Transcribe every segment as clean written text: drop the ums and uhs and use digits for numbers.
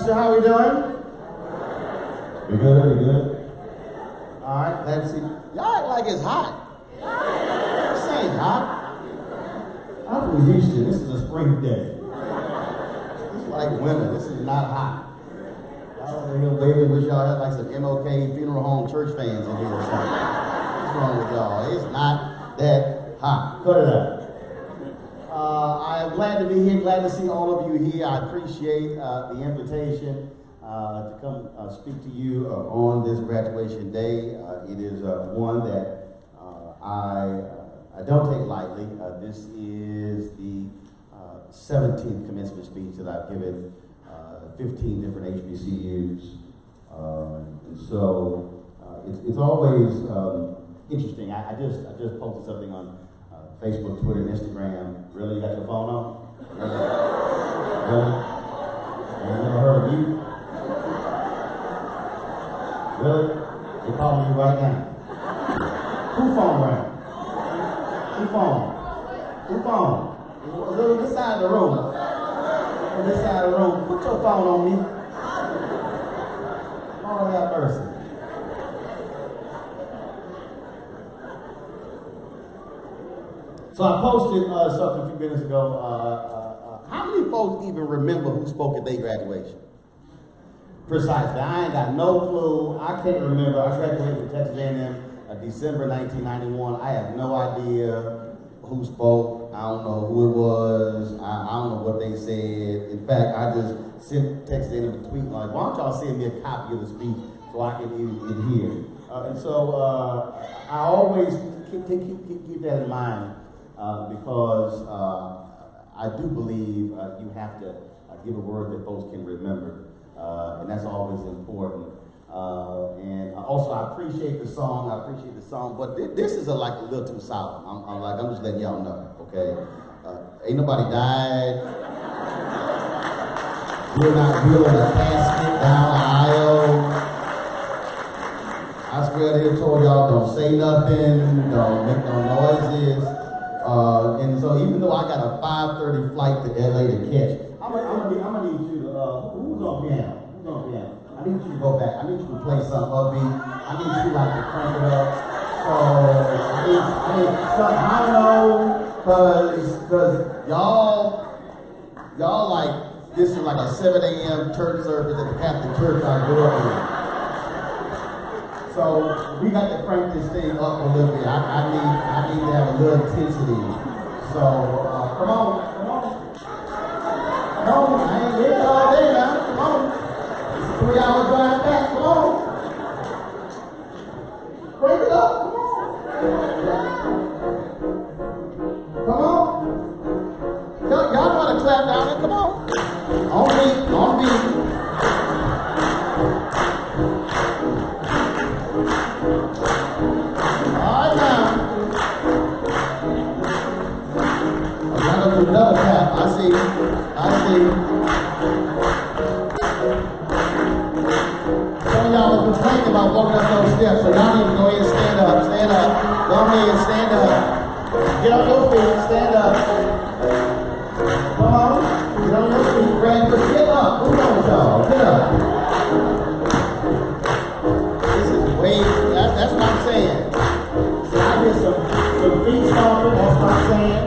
so how we doing? We good, we good? All right, let's see. Y'all act like it's hot. This ain't hot. I'm from Houston, this is a spring day. It's like winter, this is not hot. Y'all over here waving, wish y'all had like some MOK funeral home church fans in here or something. What's wrong with y'all? It's not that hot. Cut it out. I am glad to be here, glad to see all of you here. I appreciate the invitation to come speak to you on this graduation day. It is one that I don't take lightly. This is the 17th commencement speech that I've given 15 different HBCUs. And so it's always interesting. I just posted something on Facebook, Twitter, and Instagram. Really? You got your phone on? Really? You never heard of you? Really? They calling you right now. Who phone rang? Who phone? Who phone? Look at this side of the room. On this side of the room. Put your phone on me. Lord have mercy. So I posted something a few minutes ago. How many folks even remember who spoke at their graduation? Precisely. I ain't got no clue. I can't remember. I graduated from Texas A&M December 1991. I have no idea who spoke. I don't know who it was. I don't know what they said. In fact, I just sent Texas A&M a tweet like, why don't y'all send me a copy of the speech so I can hear. And so I always keep that in mind. Because I do believe you have to give a word that folks can remember, and that's always important. And also, I appreciate the song. But this is like a little too solemn. I'm just letting y'all know, okay? Ain't nobody died. We're not building a casket down the aisle. I swear they told y'all don't say nothing, don't make no noises. And so even though I got a 5:30 flight to LA to catch, I'm gonna need you to, who's on piano? I need you to go back. I need you to play some upbeat. I need you like to crank it up. So, I don't know, cause y'all like, this is like a 7 a.m. church service at the Catholic church I grew up in. So we got to crank this thing up a little bit. I need to have a little intensity. So come on. I ain't here all day now. Come on. It's a 3-hour drive back. Come on. Crank it up. Come on. Y'all know how to clap down there. Come on. On me. Another tap. I see. Some of y'all are complaining about walking up those steps, so y'all need to go ahead and stand up. Stand up. Go ahead and stand up. Get on your feet. Stand up. Come on. Get on your feet. Grab your feet up. What's wrong with y'all? Get up. This is way. That's what I'm saying. So I get some feet stomping. That's what I'm saying.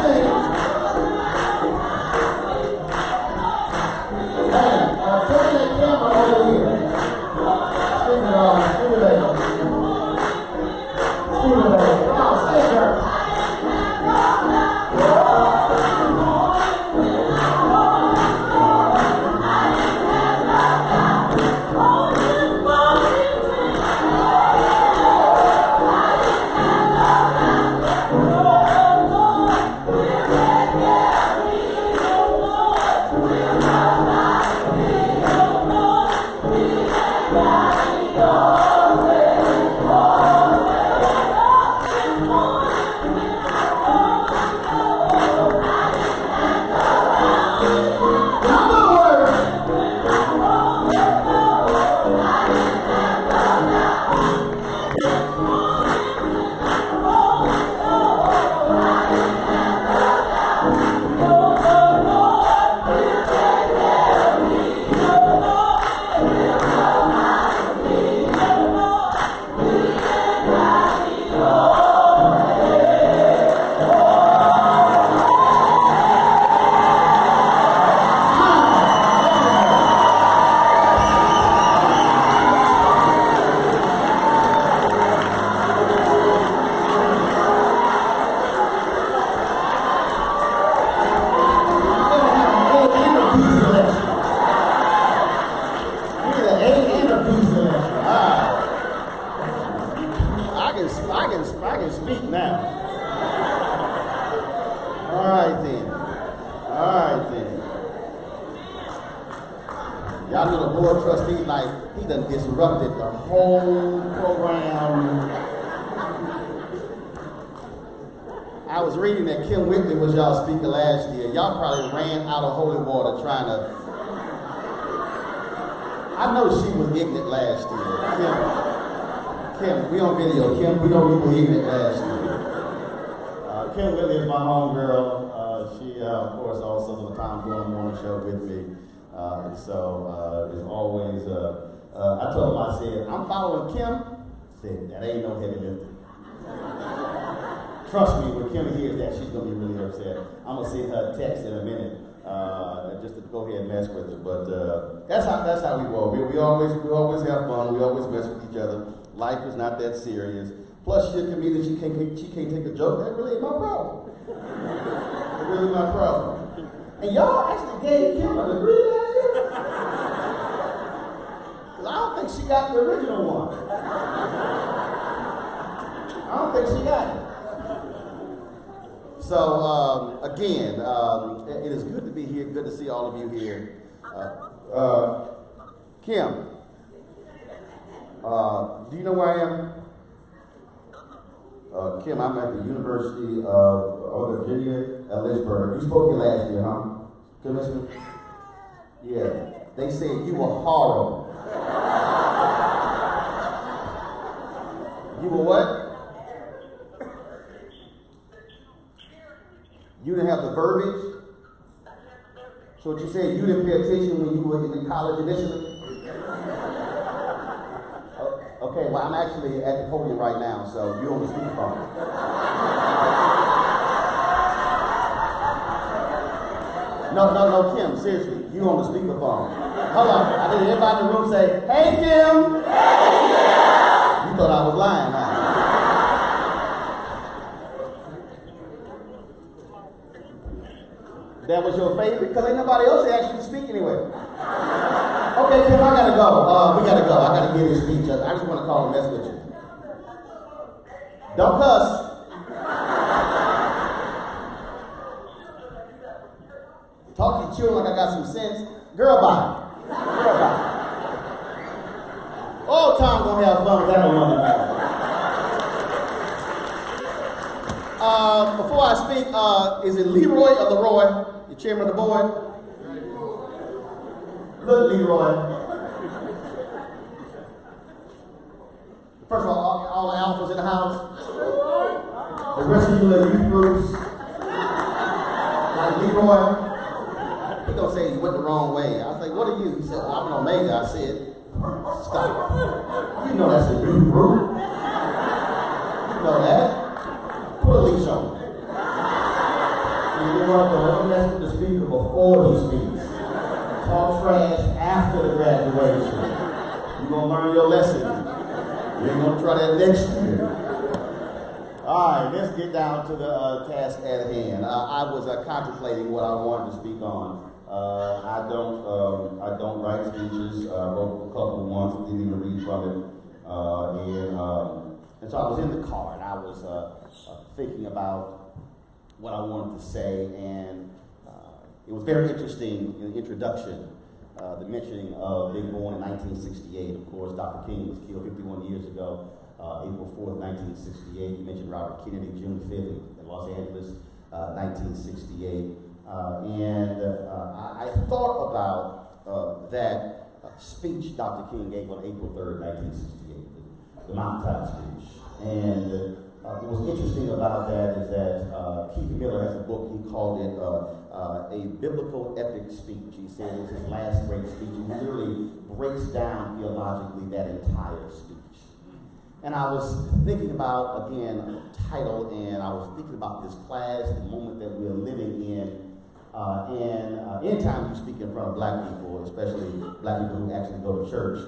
Sing. I can speak now. All right then. Y'all know the board trustee, like, he done disrupted the whole program. I was reading that Kim Whitley was y'all speaker last year. Y'all probably ran out of holy water trying to. I know she was ignorant last year. Kim, we on video. Kim, we know you were ignorant last year. Kim Whitley is my homegirl. She, of course, also does the Tom Gordon Morning Show with me. And so it's always, I told him, I said, I'm following Kim. I said, that ain't no heavy lifting. Trust me, when Kim hears that, she's going to be really upset. I'm going to send her a text in a minute just to go ahead and mess with her. But that's how we roll. We always have fun. We always mess with each other. Life is not that serious. Plus, she's a comedian. She can't take a joke. That really ain't my problem. It's really my problem. And y'all actually gave Kim a degree last year? Because I don't think she got the original one. I don't think she got it. So, again, it is good to be here. Good to see all of you here. Kim, do you know where I am? Kim, I'm at the University of Virginia at Lynchburg. You spoke here last year, huh? Commencement? Yeah. They said you were horrible. You were what? You didn't have the verbiage? So what you said, you didn't pay attention when you were in college initially? Okay, well, I'm actually at the podium right now, so you're on the speakerphone. No, Kim, seriously, you on the speakerphone. Hold on, I need everybody in the room say, hey, Kim! Hey, Kim! You thought I was lying, huh? That was your favorite? Because ain't nobody else that actually speak anyway. Okay, Kim, I gotta go. We gotta go. I gotta give you a speech. I just want to call and mess with you. Don't cuss. Talk to your children like I got some sense. Girl, bye. All time gonna have fun with that one. Before I speak, is it Leroy or Leroy, the chairman of the board? Look, Leroy. First of all the alphas in the house. The rest of you little youth groups. Like Leroy. He gonna say you went the wrong way. I was like, what are you? He said, I'm an Omega. I said, stop. You know that's a youth group. You know that. Put a leash on. You want to mess with the speaker before he speaks. Talk trash after the graduation. You're going to learn your lesson. You ain't going to try that next year. All right, let's get down to the task at hand. I was contemplating what I wanted to speak on. I don't write speeches. I wrote a couple once, didn't even read from it. And so I was in the car and I was thinking about what I wanted to say, and it was very interesting in the introduction, the mentioning of being born in 1968. Of course, Dr. King was killed 51 years ago. April 4th, 1968. You mentioned Robert Kennedy, June 5th in Los Angeles, 1968. I thought about that speech Dr. King gave on April 3rd, 1968, the mountaintop speech. And what was interesting about that is that Keith Miller has a book, he called it a biblical epic speech. He said it was his last great speech. He literally breaks down theologically that entire speech. And I was thinking about, again, a title, and I was thinking about this class, the moment that we're living in. Anytime you speak in front of black people, especially black people who actually go to church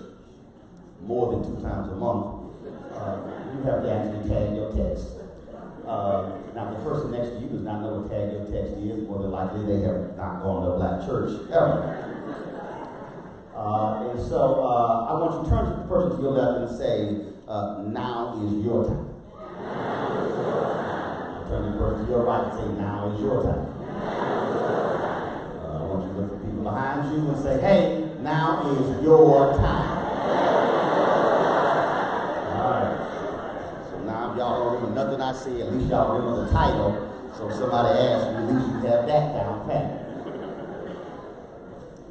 more than 2 times a month, you have to actually tag your text. Now, the person next to you does not know what tag your text is. More than likely, they have not gone to a black church ever. And so I want you to turn to the person to your left and say, now is your time. Turn to the person to your right and say, now is your time. I want you to look at people behind you and say, hey, now is your time. All right. So now if y'all don't remember nothing I say, at least y'all remember the title. So if somebody asks you, at least you have that down pat.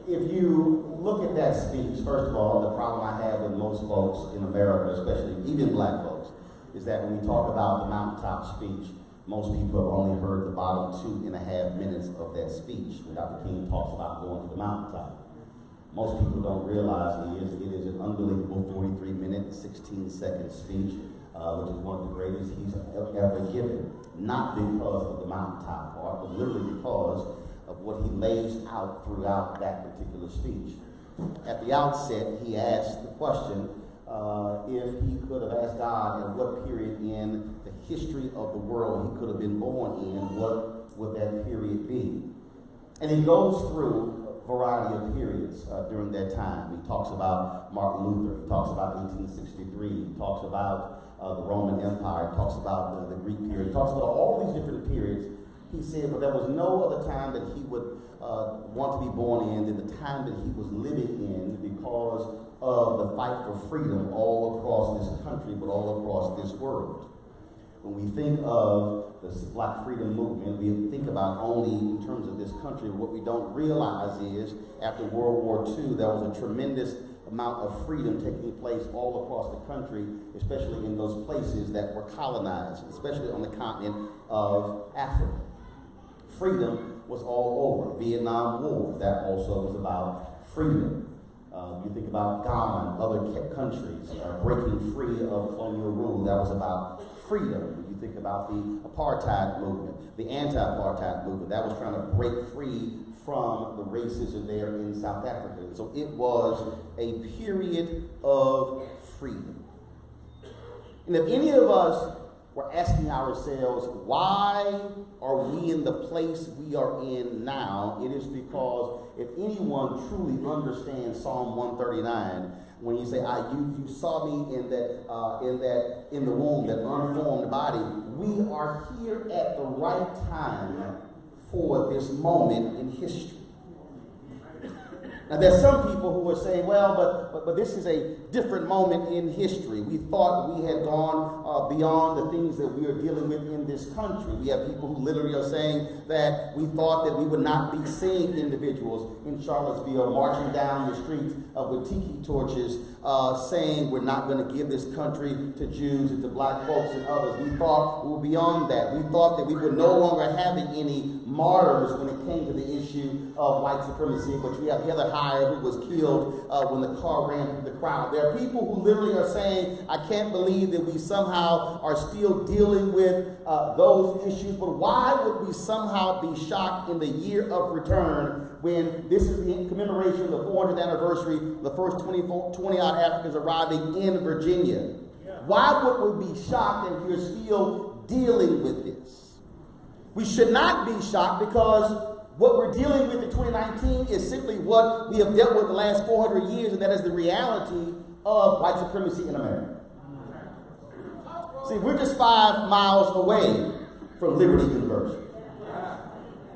If you look at that speech, first of all, the problem I have with most folks in America, especially even black folks, is that when we talk about the mountaintop speech, most people have only heard the bottom 2.5 minutes of that speech when Dr. King talks about going to the mountaintop. Most people don't realize it is an unbelievable 43-minute, 16-second speech, which is one of the greatest he's ever given. Not because of the mountaintop part, but literally because of what he lays out throughout that particular speech. At the outset, he asked the question if he could have asked God at what period in the history of the world he could have been born in, what would that period be? And he goes through a variety of periods during that time. He talks about Martin Luther, he talks about 1863, he talks about the Roman Empire, he talks about the Greek period, he talks about all these different periods. He said, but there was no other time that he would want to be born in than the time that he was living in because of the fight for freedom all across this country, but all across this world. When we think of the Black freedom movement, we think about only in terms of this country. What we don't realize is after World War II, there was a tremendous amount of freedom taking place all across the country, especially in those places that were colonized, especially on the continent of Africa. Freedom was all over. Vietnam War, that also was about freedom. You think about Ghana and other countries breaking free of colonial rule, that was about freedom. You think about the apartheid movement, the anti-apartheid movement, that was trying to break free from the racism there in South Africa. So it was a period of freedom. And if any of us were asking ourselves, why are we in the place we are in now? It is because if anyone truly understands Psalm 139, when you say, you saw me in the womb, that unformed body, we are here at the right time for this moment in history. Now, there's some people who are saying, well, but this is a different moment in history. We thought we had gone beyond the things that we are dealing with in this country. We have people who literally are saying that we thought that we would not be seeing individuals in Charlottesville marching down the streets with tiki torches saying we're not going to give this country to Jews and to black folks and others. We thought we were beyond that. We thought that we were no longer having any martyrs when it came to the issue of white supremacy, but you have Heather Heyer, who was killed when the car ran through the crowd. There are people who literally are saying, I can't believe that we somehow are still dealing with those issues, but why would we somehow be shocked in the year of return when this is the commemoration of the 400th anniversary, the first 20-odd Africans arriving in Virginia? Yeah. Why would we be shocked if we're still dealing with this? We should not be shocked because what we're dealing with in 2019 is simply what we have dealt with the last 400 years, and that is the reality of white supremacy in America. See, we're just 5 miles away from Liberty University.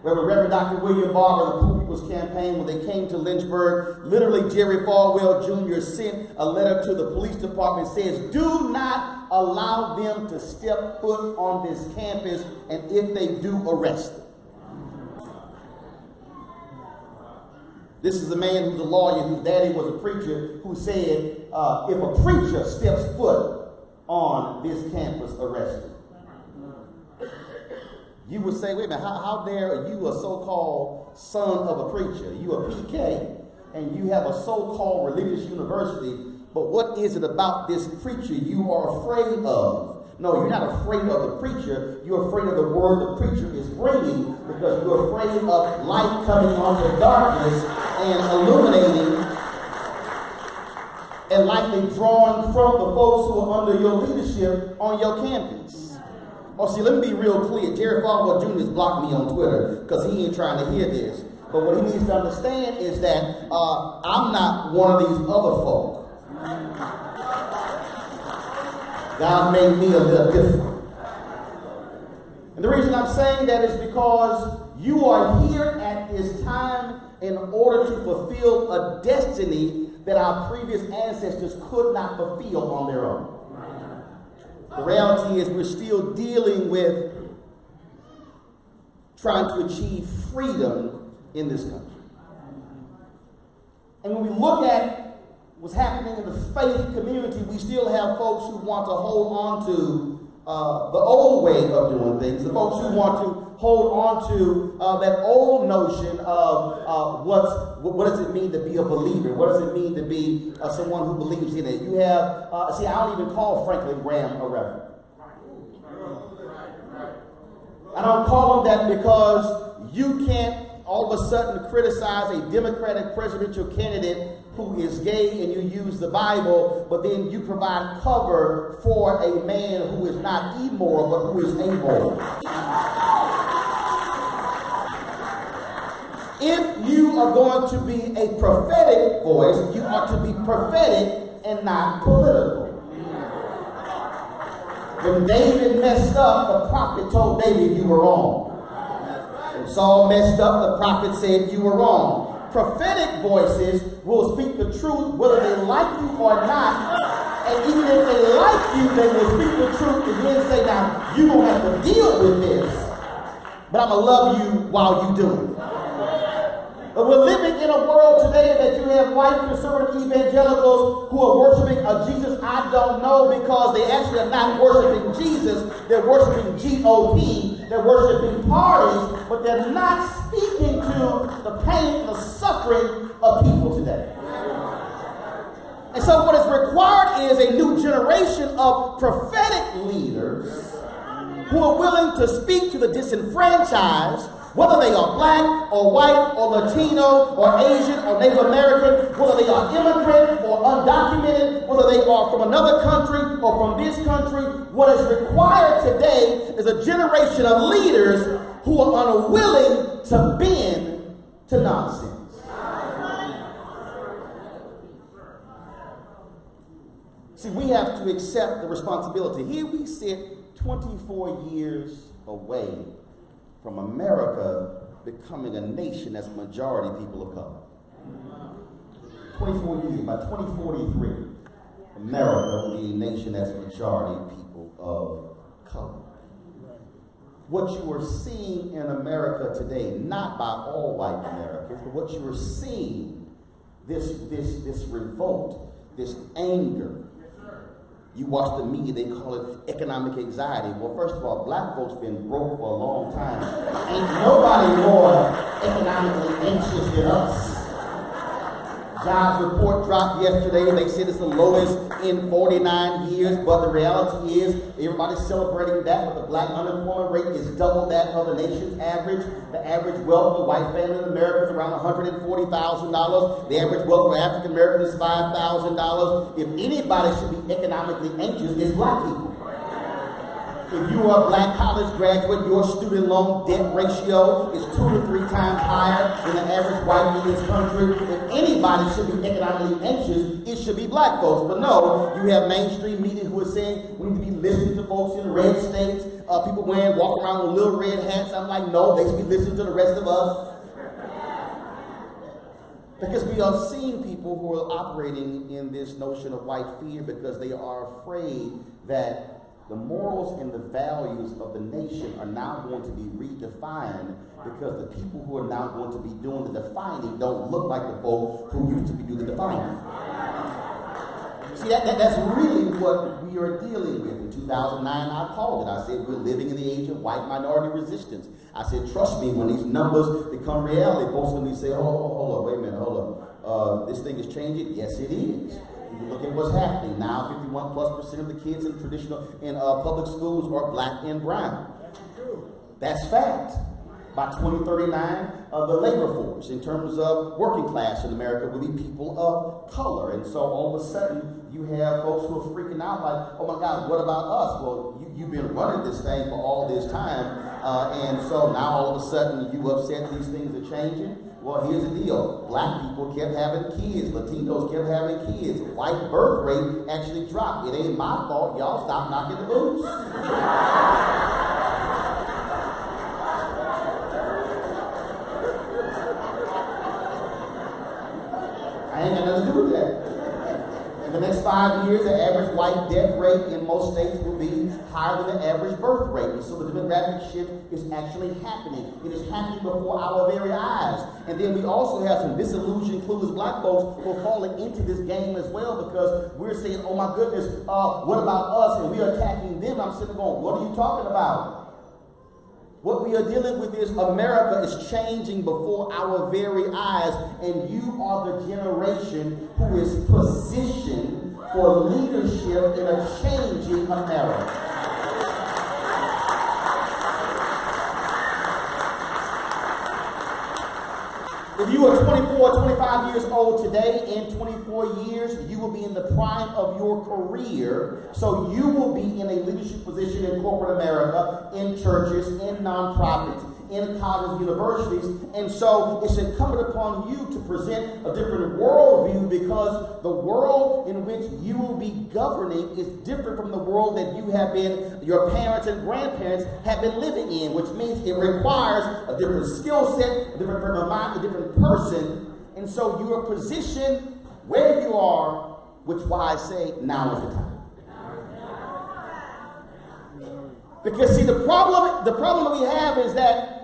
Reverend Dr. William Barber, the Poor People's Campaign, when they came to Lynchburg, literally Jerry Falwell Jr. sent a letter to the police department that says, do not allow them to step foot on this campus, and if they do, arrest them. This is a man who's a lawyer, whose daddy was a preacher, who said, if a preacher steps foot on this campus, arrest him. You would say, wait a minute, how dare are you a so-called son of a preacher? You a PK, and you have a so-called religious university, but what is it about this preacher you are afraid of? No, you're not afraid of the preacher. You're afraid of the word the preacher is bringing, because you're afraid of light coming onto darkness and illuminating and likely drawing from the folks who are under your leadership on your campus. Oh, see, let me be real clear. Jerry Falwell Jr. has blocked me on Twitter because he ain't trying to hear this. But what he needs to understand is that I'm not one of these other folk. God made me a little different. And the reason I'm saying that is because you are here at this time in order to fulfill a destiny that our previous ancestors could not fulfill on their own. The reality is we're still dealing with trying to achieve freedom in this country. And when we look at what's happening in the faith community, we still have folks who want to hold on to the old way of doing things, the folks who want to hold on to that old notion of what does it mean to be a believer? What does it mean to be someone who believes in it? You have, see, I don't even call Franklin Graham a reverend. I don't call him that because you can't all of a sudden criticize a Democratic presidential candidate who is gay and you use the Bible, but then you provide cover for a man who is not immoral but who is amoral. If you are going to be a prophetic voice, you ought to be prophetic and not political. When David messed up, the prophet told David you were wrong. When Saul messed up, the prophet said you were wrong. Prophetic voices will speak the truth whether they like you or not. And even if they like you, they will speak the truth and then say, now, you don't have to deal with this, but I'm going to love you while you do it. But we're living in a world today that you have white conservative evangelicals who are worshiping a Jesus I don't know, because they actually are not worshiping Jesus. They're worshiping GOP. They're worshiping parties, but they're not speaking to the pain and the suffering of people today. And so what is required is a new generation of prophetic leaders who are willing to speak to the disenfranchised, whether they are black or white or Latino or Asian or Native American, whether they are immigrant or undocumented, whether they are from another country or from this country. What is required today is a generation of leaders who are unwilling to bend to nonsense. See, we have to accept the responsibility. Here we sit 24 years away from America becoming a nation that's majority people of color. 24 years, by 2043, America will be a nation that's majority people of color. What you are seeing in America today, not by all white Americans, but what you are seeing, this revolt, this anger. You watch the media, they call it economic anxiety. Well, first of all, black folks been broke for a long time. Ain't nobody more economically anxious than us. Jobs report dropped yesterday. They said it's the lowest in 49 years, but the reality is everybody's celebrating that, but the black unemployment rate is double that of the nation's average. The average wealth of a white family in America is around $140,000. The average wealth of an African American is $5,000. If anybody should be economically anxious, it's black people. If you are a black college graduate, your student loan debt ratio is 2 to 3 times higher than the average white in this country. If anybody should be economically anxious, it should be black folks. But no, you have mainstream media who are saying we need to be listening to folks in red states, people walking around with little red hats. I'm like, no, they should be listening to the rest of us. Because we are seeing people who are operating in this notion of white fear because they are afraid that the morals and the values of the nation are now going to be redefined because the people who are now going to be doing the defining don't look like the folks who used to be doing the defining. See, that's really what we are dealing with. In 2009, I called it. I said, we're living in the age of white minority resistance. I said, trust me, when these numbers become reality, folks are going to say, hold on, wait a minute, hold on. This thing is changing? Yes, it is. Look at what's happening now. 51+% of the kids in public schools are black and brown. That's fact. By 2039, the labor force, in terms of working class in America, will be people of color. And so all of a sudden, you have folks who are freaking out like, oh my God, what about us? Well, you've been running this thing for all this time. And so now all of a sudden, you upset these things are changing. Well, here's the deal. Black people kept having kids. Latinos kept having kids. White birth rate actually dropped. It ain't my fault. Y'all stop knocking the boots. I ain't got nothing to do with that. In the next 5 years, the average white death rate in most states will be higher than the average birth rate. And so the demographic shift is actually happening. It is happening before our very eyes. And then we also have some disillusioned, clueless black folks who are falling into this game as well because we're saying, oh my goodness, what about us? And we are attacking them. I'm sitting going, what are you talking about? What we are dealing with is America is changing before our very eyes, and you are the generation who is positioned for leadership in a changing America. If you are 24 or 25 years old today, in 24 years, you will be in the prime of your career. So you will be in a leadership position in corporate America, in churches, in nonprofits, in colleges, universities. And so it's incumbent upon you to present a different worldview because the world in which you will be governing is different from the world that you have been, your parents and grandparents have been living in, which means it requires a different skill set, a different frame of mind, a different person. And so you are positioned where you are, which is why I say now is the time. Because see, the problem that we have is that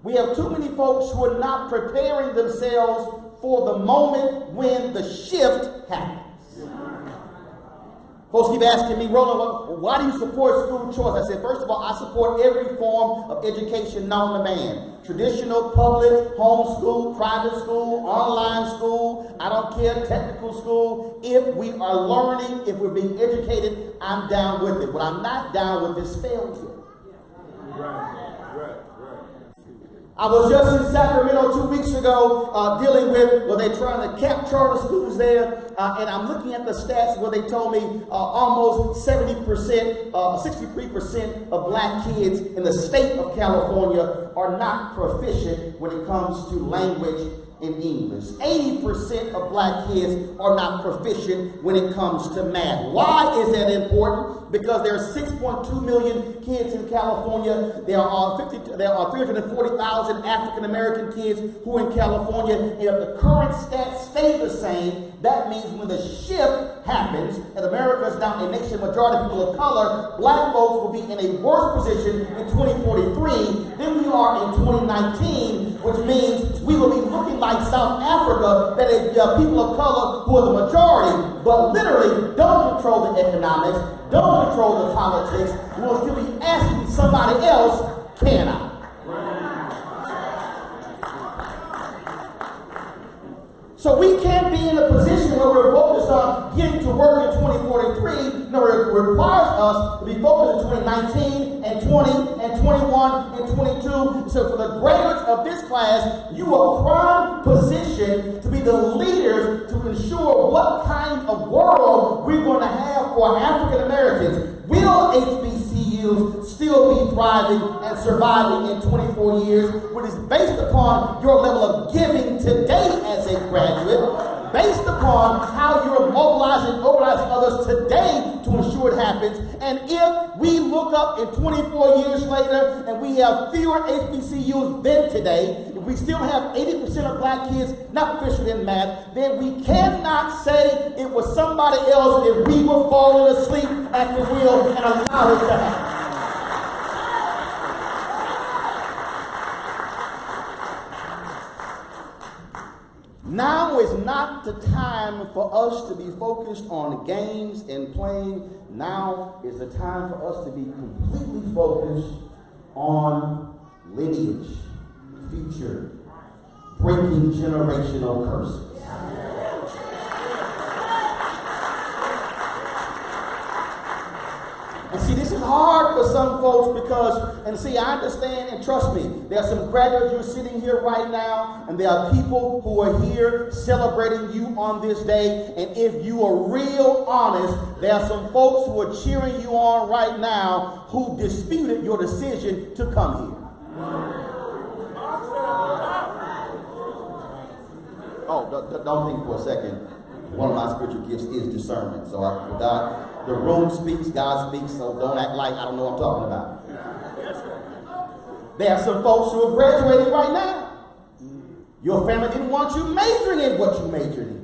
we have too many folks who are not preparing themselves for the moment when the shift happens. Folks keep asking me, Roland, why do you support school choice? I said, first of all, I support every form of education known to man. Traditional, public, homeschool, private school, online school, I don't care, technical school. If we are learning, if we're being educated, I'm down with it. What I'm not down with is failure. Right. I was just in Sacramento 2 weeks ago dealing with, they're trying to cap charter schools there, and I'm looking at the stats where they told me almost 70%, 63% of black kids in the state of California are not proficient when it comes to language in English. 80% of black kids are not proficient when it comes to math. Why is that important? Because there are 6.2 million kids in California. There are 340,000 African American kids who are in California. And if the current stats stay the same, that means when the shift happens, and America is now a nation majority of people of color, black folks will be in a worse position in 2043 than we are in 2019, which means we will be looking like South Africa, that is people of color who are the majority, but literally don't control the economics, don't control the politics, will still be asking somebody else, can I? So we can't be in a position where we're focused on getting to work in 2043. No, it requires us to be focused in 2019 and 20 and 21 and 22. So for the graduates of this class, you are prime position to be the leaders to ensure what kind of world we're going to have for African Americans. Will HBCU HBCUs still be thriving and surviving in 24 years, which is based upon your level of giving today as a graduate, based upon how you're mobilizing others today to ensure it happens. And if we look up in 24 years later and we have fewer HBCUs than today, if we still have 80% of black kids not proficient in math, then we cannot say it was somebody else if we were falling asleep at the wheel and allow it to happen. Now is not the time for us to be focused on games and playing. Now is the time for us to be completely focused on lineage, future, breaking generational curses. And see, this is hard for some folks because, and see, I understand, and trust me, there are some graduates who are sitting here right now, and there are people who are here celebrating you on this day. And if you are real honest, there are some folks who are cheering you on right now who disputed your decision to come here. Oh, don't think for a second. One of my spiritual gifts is discernment. So I forgot. The room speaks, God speaks, so don't act like I don't know what I'm talking about. There are some folks who are graduating right now. Your family didn't want you majoring in what you majored in.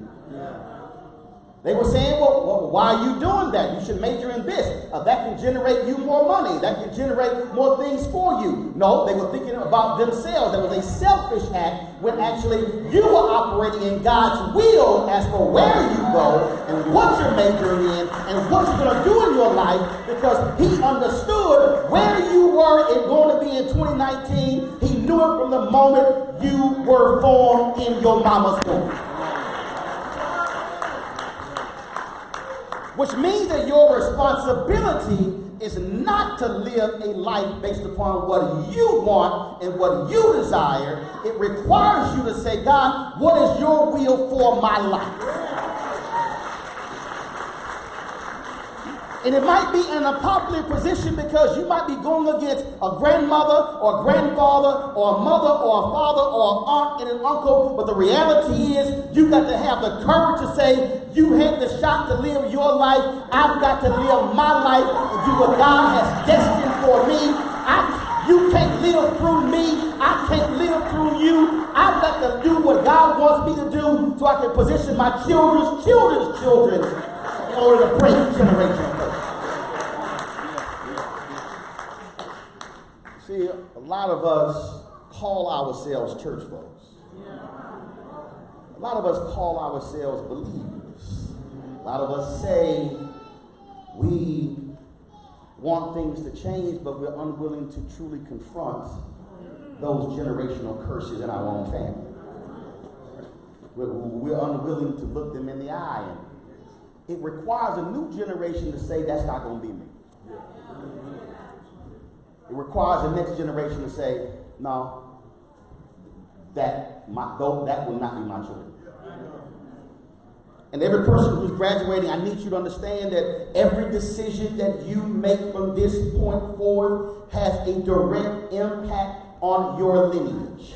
They were saying, well, why are you doing that? You should major in this. That can generate you more money. That can generate more things for you. No, they were thinking about themselves. That was a selfish act when actually you were operating in God's will as for where you go and what you're majoring in and what you're going to do in your life, because he understood where you were and going to be in 2019. He knew it from the moment you were formed in your mama's womb. Which means that your responsibility is not to live a life based upon what you want and what you desire. It requires you to say, God, what is your will for my life? And it might be in an unpopular position because you might be going against a grandmother or a grandfather or a mother or a father or an aunt and an uncle. But the reality is you got to have the courage to say, you had the shot to live your life. I've got to live my life and do what God has destined for me. You can't live through me. I can't live through you. I've got to do what God wants me to do so I can position my children's children in order to break generational curse. See, a lot of us call ourselves church folks. A lot of us call ourselves believers. A lot of us say we want things to change, but we're unwilling to truly confront those generational curses in our own family. We're unwilling to look them in the eye. And it requires a new generation to say, that's not going to be me. It requires the next generation to say, no, that will not be my children. And every person who's graduating, I need you to understand that every decision that you make from this point forward has a direct impact on your lineage.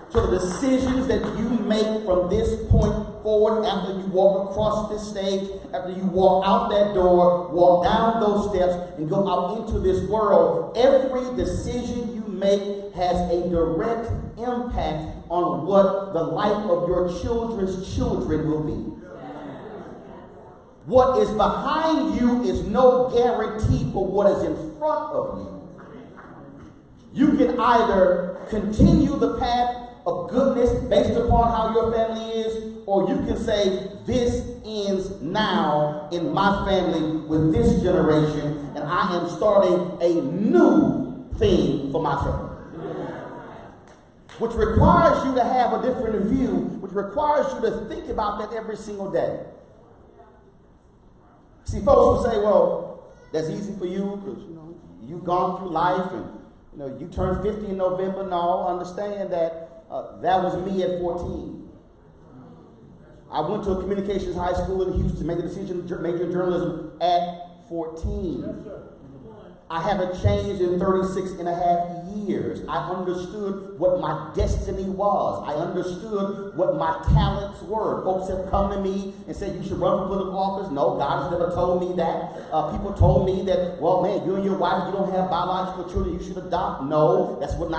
So the decisions that you make from this point forward, after you walk across this stage, after you walk out that door, walk down those steps, and go out into this world, every decision you make has a direct impact on what the life of your children's children will be. What is behind you is no guarantee for what is in front of you. You can either continue the path of goodness based upon how your family is, or you can say, this ends now in my family with this generation, and I am starting a new thing for my family. Which requires you to have a different view, which requires you to think about that every single day. See, folks will say, well, that's easy for you because, you've gone through life and, you turned 50 in November. No, understand that that was me at 14. I went to a communications high school in Houston, made the decision to major in journalism at 14. I haven't changed in 36 and a half years. I understood what my destiny was. I understood what my talents were. Folks have come to me and said, you should run for political office. No, God has never told me that. People told me that, well, man, you and your wife, you don't have biological children, you should adopt. No, that's what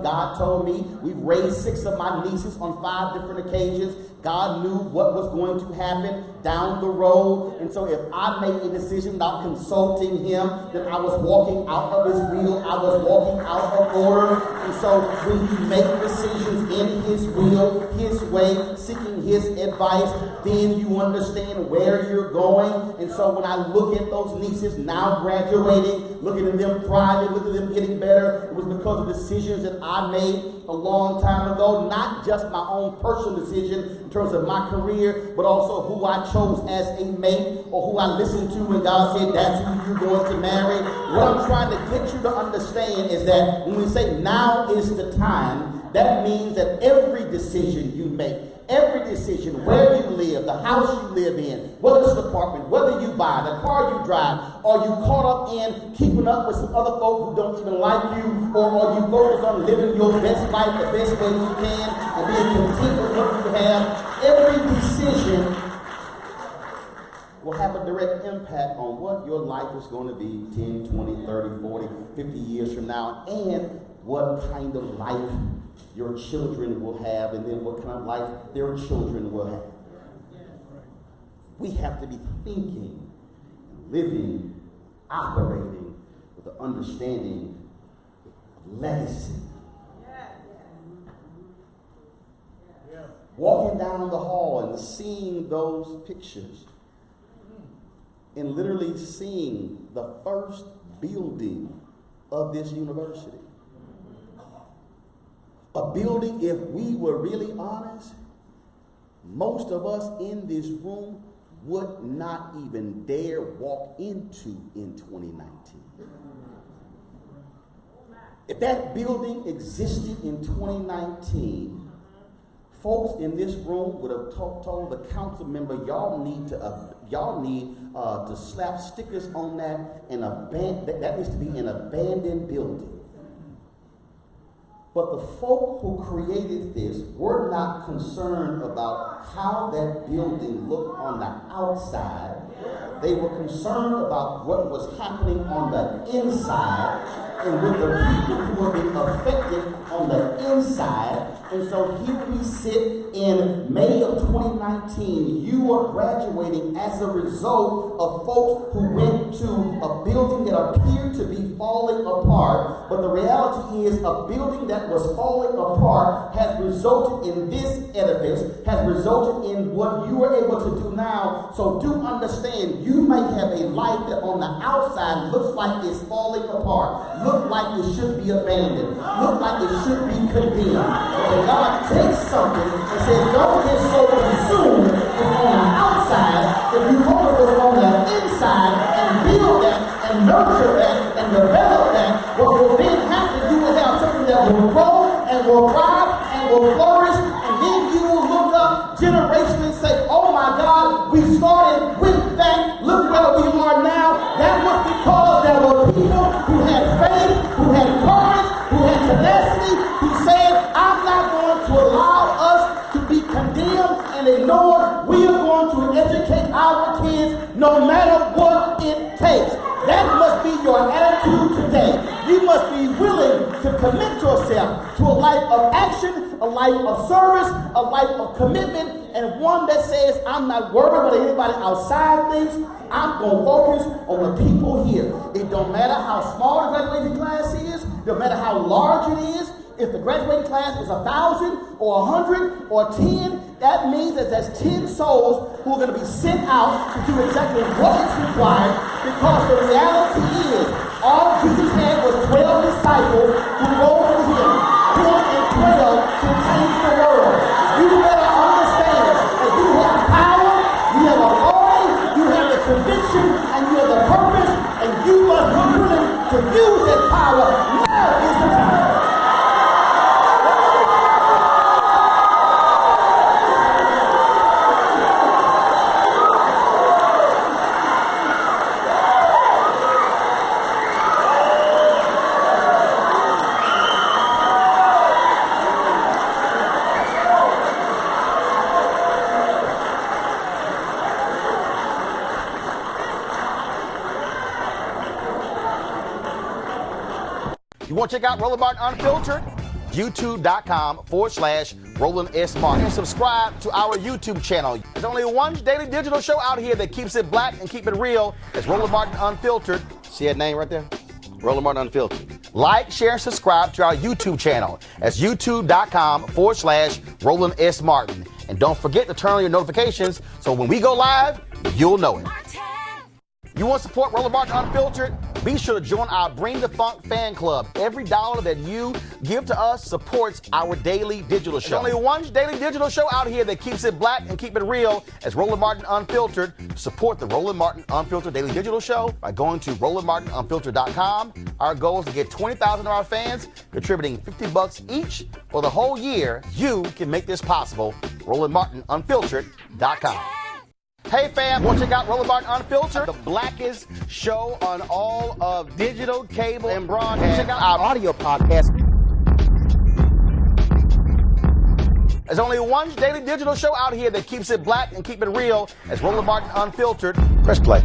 God told me. We've raised 6 of my nieces on 5 different occasions. God knew what was going to happen down the road. And so if I made a decision without consulting him, then I was walking out of his will. I was walking out of order. And so when you make decisions in his will, his way, seeking his advice, then you understand where you're going. And so when I look at those nieces now graduating, looking at them thriving, looking at them getting better, it was because of decisions that I made a long time ago. Not just my own personal decision in terms of my career, but also who I chose as a mate or who I listened to when God said that's who you're going to marry. What I'm trying to get you to understand is that when we say now is the time, that means that every decision you make, every decision, where you live, the house you live in, whether it's an apartment, whether you buy, the car you drive, are you caught up in keeping up with some other folk who don't even like you, or are you focused on living your best life the best way you can and being content with what you have? Every decision will have a direct impact on what your life is going to be 10, 20, 30, 40, 50 years from now, and what kind of life your children will have, and then what kind of life their children will have. We have to be thinking, living, operating with the understanding of legacy. Walking down the hall and seeing those pictures, and literally seeing the first building of this university. A building, if we were really honest, most of us in this room would not even dare walk into in 2019. If that building existed in 2019, folks in this room would have told the council member, y'all need to slap stickers on that and that needs to be an abandoned building. But the folk who created this were not concerned about how that building looked on the outside. They were concerned about what was happening on the inside and with the people who were being affected on the inside. And so here we sit in May of 2019. You are graduating as a result of folks who went to a building that appeared to be falling apart. But the reality is a building that was falling apart has resulted in this edifice, has resulted in what you are able to do now. So do understand, you may have a life that on the outside looks like it's falling apart, look like it should be abandoned, look like it should be condemned. And God takes something and says, don't get so consumed with on the outside if you focus on the inside and build that and nurture that and develop that. What will then happen, you will have something that will grow and will thrive and will flourish, and then you will look up generationally and say, oh my God, we started with that, look where we are now. That was because there were people who had faith, who had courage, who had tenacity, who said, I'm not going to allow us to be condemned and ignored. We are going to educate our kids no matter what it takes. That must be your attitude today. You must be willing to commit yourself to a life of action, a life of service, a life of commitment, and one that says, I'm not worried what anybody outside thinks. I'm going to focus on the people here. It don't matter how small the graduating class is, no matter how large it is. If the graduating class is 1,000 or 100 or 10, that means that there's 10 souls who are going to be sent out to do exactly what is required, because the reality is all Jesus had was 12 disciples who rolled with him. 10 and 12 can change the world. You better understand that you have power, you have authority, you have the conviction, and you have the purpose, and you must be willing to use that power. Now is the time. want to check out Roland Martin Unfiltered? YouTube.com/Roland S. Martin. And subscribe to our YouTube channel. There's only one daily digital show out here that keeps it black and keep it real. It's Roland Martin Unfiltered. See that name right there? Roland Martin Unfiltered. Like, share, and subscribe to our YouTube channel. That's YouTube.com/Roland S. Martin. And don't forget to turn on your notifications so when we go live, you'll know it. You want to support Roland Martin Unfiltered? Be sure to join our Bring the Funk fan club. Every dollar that you give to us supports our daily digital show. There's only one daily digital show out here that keeps it black and keep it real. It's Roland Martin Unfiltered. Support the Roland Martin Unfiltered daily digital show by going to RolandMartinUnfiltered.com. Our goal is to get 20,000 of our fans contributing $50 each for the whole year. You can make this possible. RolandMartinUnfiltered.com. Hey fam, want to check out Roland Martin Unfiltered? The blackest show on all of digital, cable, and broadcast. Check out our audio podcast. There's only one daily digital show out here that keeps it black and keep it real. It's Roland Martin Unfiltered. Press play.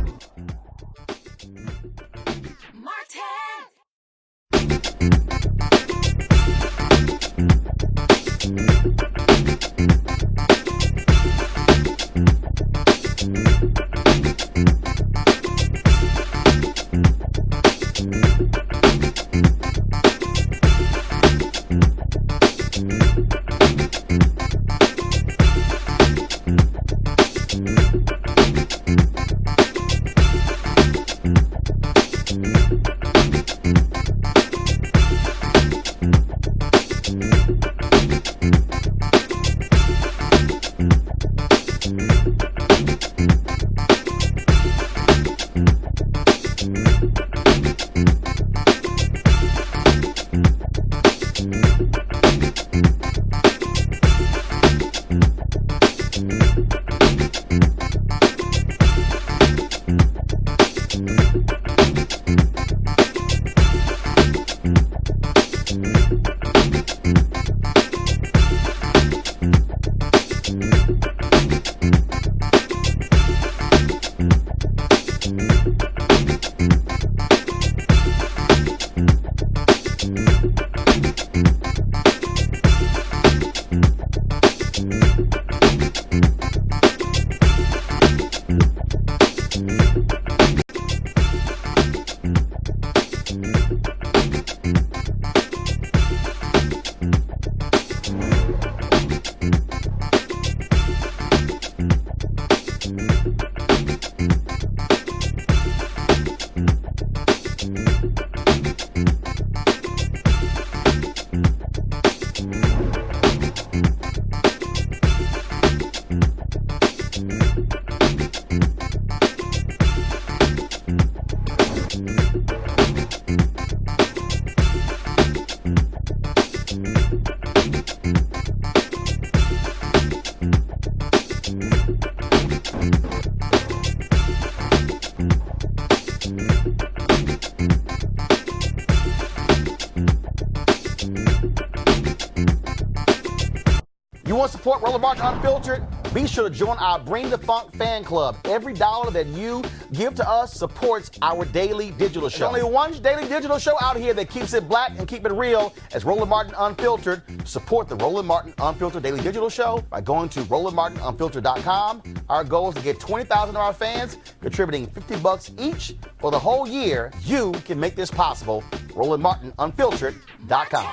You want to support Roland Martin Unfiltered? Be sure to join our Bring the Funk fan club. Every dollar that you give to us supports our daily digital show. There's only one daily digital show out here that keeps it black and keep it real. It's Roland Martin Unfiltered. Support the Roland Martin Unfiltered daily digital show by going to RolandMartinUnfiltered.com. Our goal is to get 20,000 of our fans contributing $50 each for the whole year. You can make this possible. RolandMartinUnfiltered.com.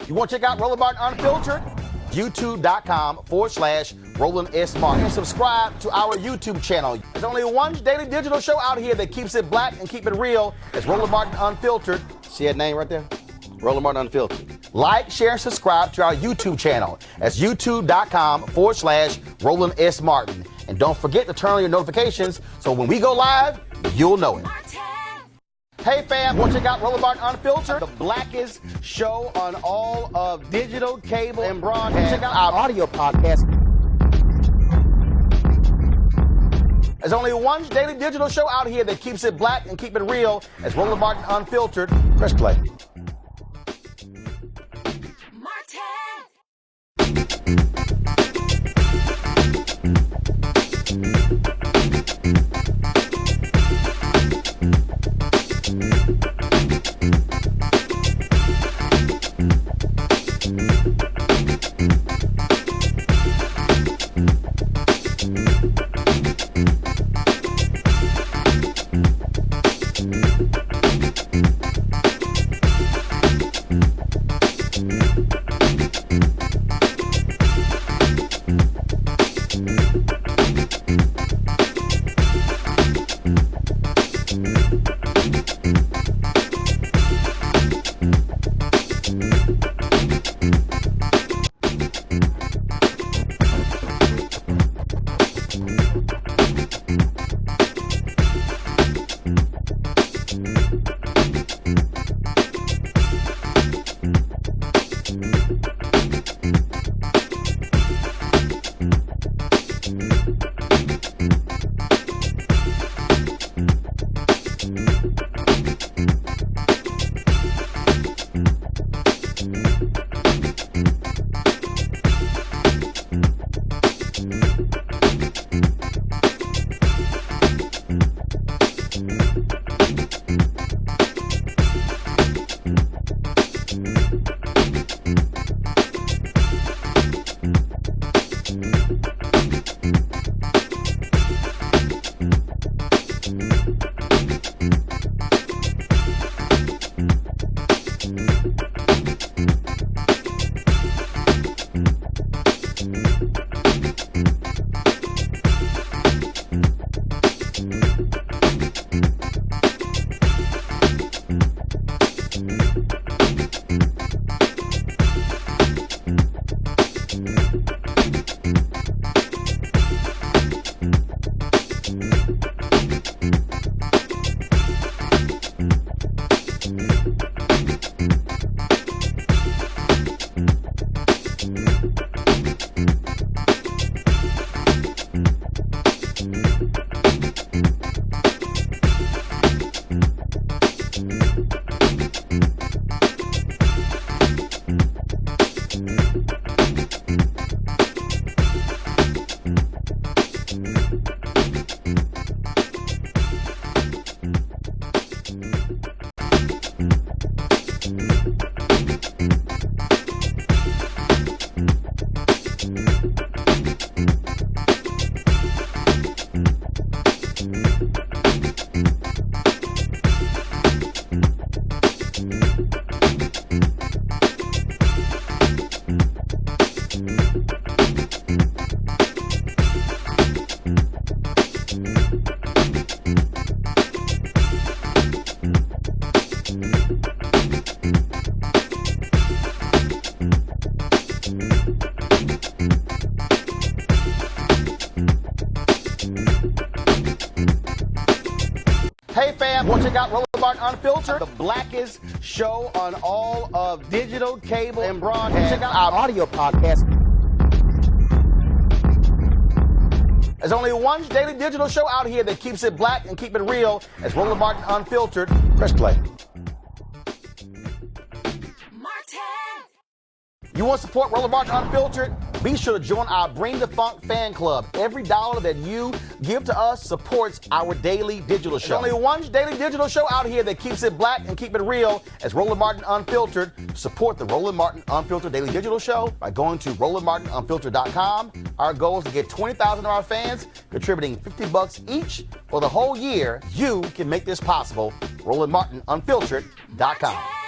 You want to check out Roland Martin Unfiltered? YouTube.com/Roland S. Martin. And subscribe to our YouTube channel. There's only one daily digital show out here that keeps it black and keep it real. It's Roland Martin Unfiltered. See that name right there? Roland Martin Unfiltered. Like, share, and subscribe to our YouTube channel. That's YouTube.com/Roland S. Martin. And don't forget to turn on your notifications so when we go live, you'll know it. Hey fam, want to check out Roland Martin Unfiltered? The blackest show on all of digital, cable, and broadcast. Check out our audio podcast. There's only one daily digital show out here that keeps it black and keep it real. It's Roland Martin Unfiltered. Press play. Hey fam, want to check out Roland Martin Unfiltered, the blackest show on all of digital, cable, and broadcast. Check out our audio podcast. There's only one daily digital show out here that keeps it black and keep it real. It's Roland Martin Unfiltered. Press play. You want to support Roland Martin Unfiltered? Be sure to join our Bring the Funk fan club. Every dollar that you give to us supports our daily digital show. There's only one daily digital show out here that keeps it black and keep it real. It's Roland Martin Unfiltered. Support the Roland Martin Unfiltered daily digital show by going to RolandMartinUnfiltered.com. Our goal is to get 20,000 of our fans contributing $50 each for the whole year. You can make this possible. RolandMartinUnfiltered.com.